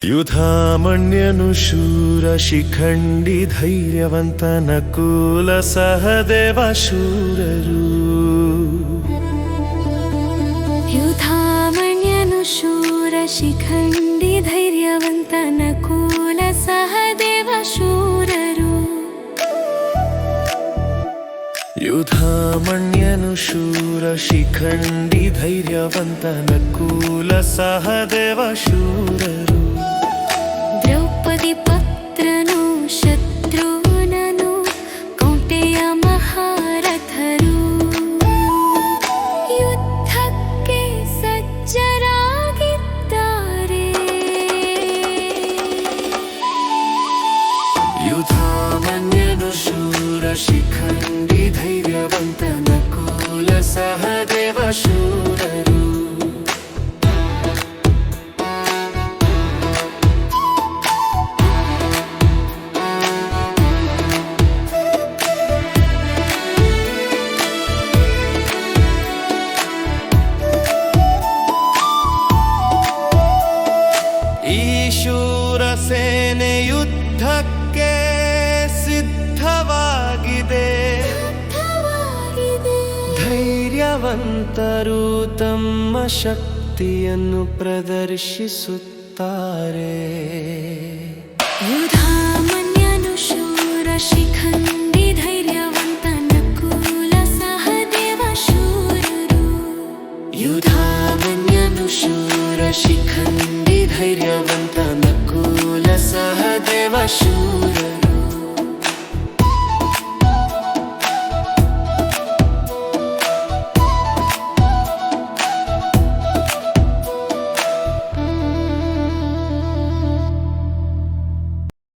ಯುಧಾಮಣ್ಯನು ಶೂರ ಶಿಖಂಡಿ ಧೈರ್ಯವಂತ ನಕುಲ ಸಹದೇವ ಶೂರರು. ಯುಧಾಮಣ್ಯನು ಶೂರ ಶಿಖಂಡಿ ಧೈರ್ಯವಂತ ನಕುಲ ಸಹದೇವ ಶೂರರು. ಯುಧಾಮಣ್ಯನು ಶೂರ ಶಿಖಂಡಿ ಧೈರ್ಯವಂತ ನಕುಲ ಸಹದೇವ ಶೂರರು. ದ್ರೌಪದಿ ಪುತ್ರನು ಶತ್ರುಘ್ನನು ಕೌಂಟೆಯ ಮಹಾರಥರು. ಯುದ್ಧಕ್ಕೆ ಸಜ್ಜರಾಗಿದ್ದಾರೆ. ಯುಧಾಮನ್ಯನು ಶೂರ ಶಿಖಂಡಿ ಧೈರ್ಯವಂತ ನಕುಲ ಸಹದೇವ ಶೂರರು. ಈ ಶೂರ ಸೇನೆ ಯುದ್ಧಕ್ಕೆ ಸಿದ್ಧವಾಗಿದೆ. ಧೈರ್ಯವಂತರು ತಮ್ಮ ಶಕ್ತಿಯನ್ನು ಪ್ರದರ್ಶಿಸುತ್ತಾರೆ. ಯುಧಾಮನ್ಯನು ಶೂರ ಶಿಖಂಡಿ ಧೈರ್ಯವಂತ ನಕುಲ ಸಹದೇವ ಶೂರರು. ಯುಧಾಮನ್ಯನು ಶೂರ ಶಿಖಂಡಿ ಧೈರ್ಯವಂತ ನಕುಲ ಸಹದೇವ ಶೂರರು.